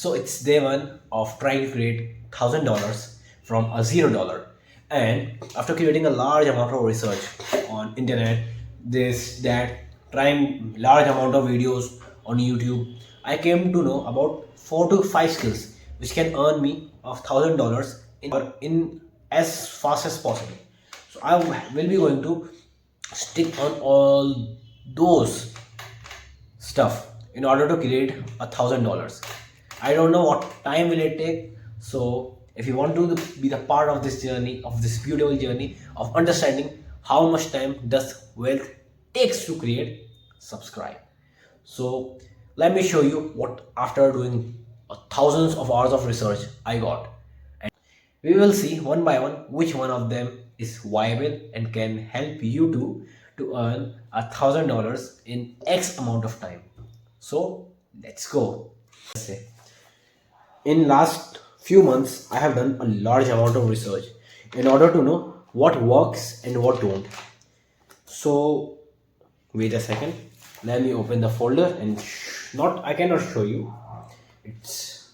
So it's day one of trying to create $1,000 from a $0. And after creating a large amount of research on internet, this, that, trying large amount of videos on YouTube, I came to know about 4 to 5 skills which can earn me $1,000 in as fast as possible. So I will be going to stick on all those stuff in order to create $1,000. I don't know what time will it take. So if you want to be the part of this journey, of this beautiful journey of understanding how much time does wealth takes to create, subscribe. So let me show you what after doing thousands of hours of research I got. And we will see one by one which one of them is viable and can help you to earn $1,000 in X amount of time. So let's go. In last few months, I have done a large amount of research in order to know what works and what don't. So wait a second. Let me open the folder and not I cannot show you. It's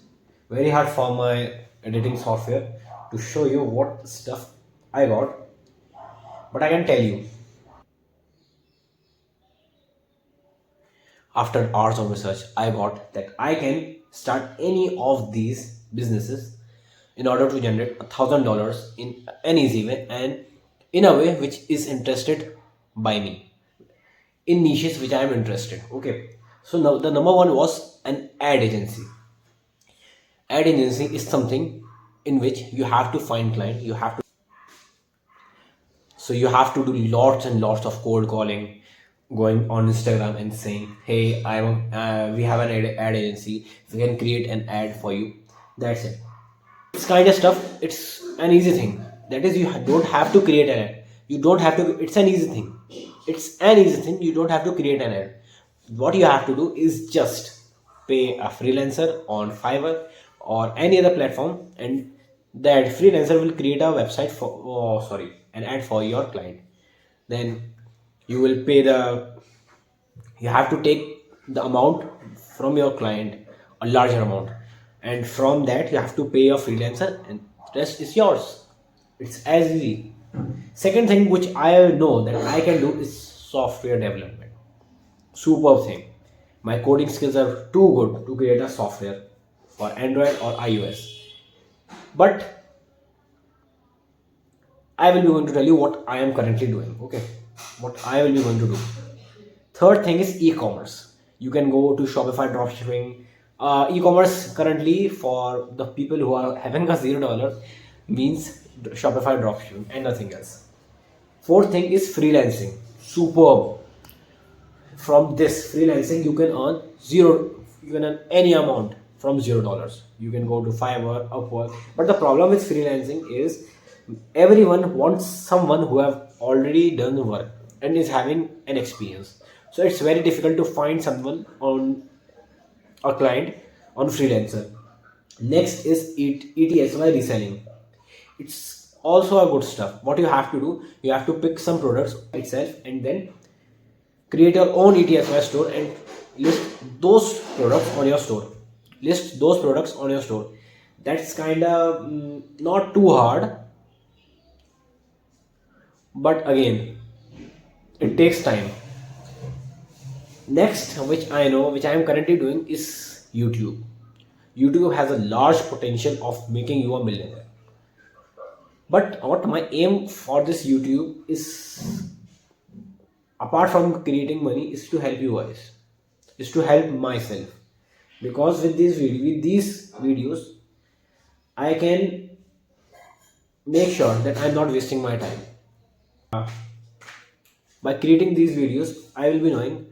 very hard for my editing software to show you what stuff I got, but I can tell you. After hours of research, I got that I can start any of these businesses in order to generate $1,000 in an easy way and in a way which is interested by me, in niches which I am interested. Okay, so now the number one was an ad agency. Ad agency is something in which you have to find client. You have to do lots and lots of cold calling, going on Instagram and saying, "Hey, we have an ad agency. We can create an ad for you." That's it. It's kind of stuff. It's an easy thing. That is, you don't have to create an ad. You don't have to. It's an easy thing. It's an easy thing. You don't have to create an ad. What you have to do is just pay a freelancer on Fiverr or any other platform, and that freelancer will create a website for, an ad for your client. Then you will pay you have to take the amount from your client, a larger amount, and from that you have to pay your freelancer, and the rest is yours. It's as easy. Second thing which I know that I can do is software development. Superb thing. My coding skills are too good to create a software for Android or iOS. But I will be going to tell you what I am currently doing. Okay, what I will be going to do. Third thing is e-commerce. You can go to Shopify dropshipping. E-commerce currently for the people who are having a $0 means Shopify dropshipping and nothing else. Fourth thing is freelancing. Superb. From this freelancing, you can earn zero. You can earn any amount from $0. You can go to Fiverr, Upwork. But the problem with freelancing is everyone wants someone who have already done the work and is having an experience. So it's very difficult to find someone on a client on freelancer. Next is ETSY reselling. It's also a good stuff. What you have to do, you have to pick some products itself and then create your own ETSY store and list those products on your store. List those products on your store. That's kind of not too hard, but again, it takes time. Next, which I know, which I am currently doing, is YouTube. YouTube has a large potential of making you a millionaire. But what my aim for this YouTube is, apart from creating money, is to help you guys, is to help myself. Because with these videos, I can make sure that I'm not wasting my time. By creating these videos, I will be knowing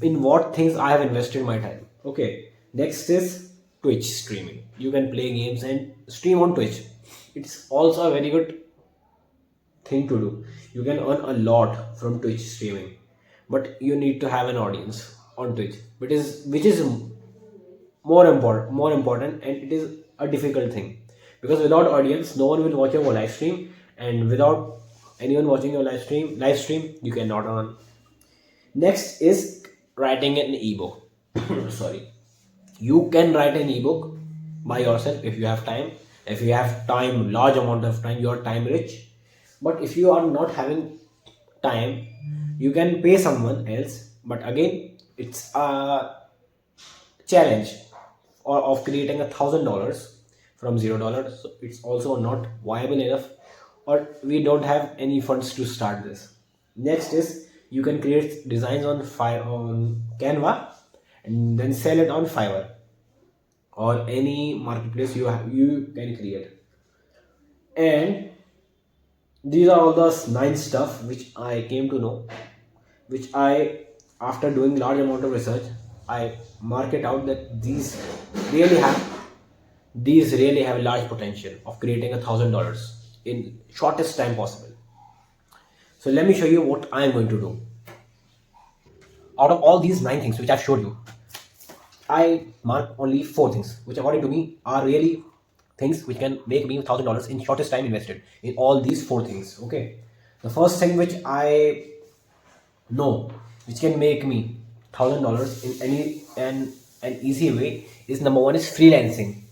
in what things I have invested my time. Okay, next is Twitch streaming. You can play games and stream on Twitch. It's also a very good thing to do. You can earn a lot from Twitch streaming, but you need to have an audience on Twitch, which is more important, and it is a difficult thing because without audience, no one will watch your live stream, and without anyone watching your live stream, you cannot earn. Next is writing an ebook. Sorry. You can write an ebook by yourself if you have time. If you have time, large amount of time, you are time rich. But if you are not having time, you can pay someone else. But again, it's a challenge of creating $1,000 from $0. So it's also not viable enough, or we don't have any funds to start this. Next is you can create designs on Canva and then sell it on Fiverr or any marketplace you can create. And these are all the nine stuff which I came to know, which I, after doing large amount of research, I mark it out that really have these really have large potential of creating $1,000 in shortest time possible. So let me show you what I am going to do. Out of all these nine things which I've showed you, I mark only four things, which according to me are really things which can make me $1,000 in shortest time invested in all these four things. Okay, the first thing which I know which can make me $1,000 in any an easy way is number one is freelancing.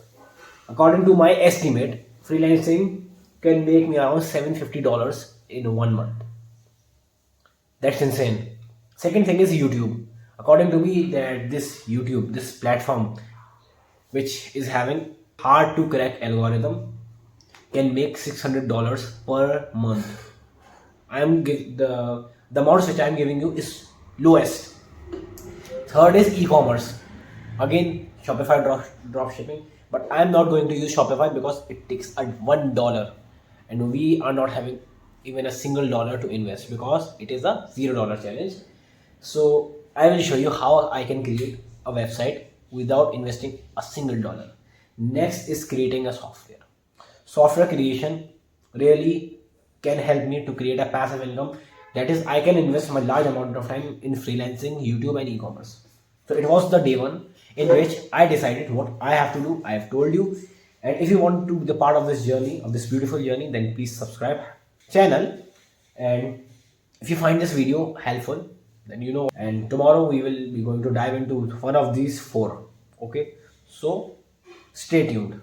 According to my estimate, freelancing can make me around $750 in 1 month. That's insane. Second thing is YouTube. According to me, that this platform, which is having hard to crack algorithm, can make $600 per month. The amounts which I am giving you is lowest. Third is e-commerce. Again, Shopify drop shipping. But I am not going to use Shopify because it takes a $1, and we are not having even a single dollar to invest because it is a $0 challenge. So I will show you how I can create a website without investing a single dollar. Next is creating a software. Software creation really can help me to create a passive income. That is, I can invest my large amount of time in freelancing, YouTube, and e-commerce. So it was the day one in which I decided what I have to do. I have told you. And if you want to be the part of this journey, of this beautiful journey, then please subscribe channel. And if you find this video helpful, then you know. And tomorrow we will be going to dive into one of these four. Okay, so stay tuned.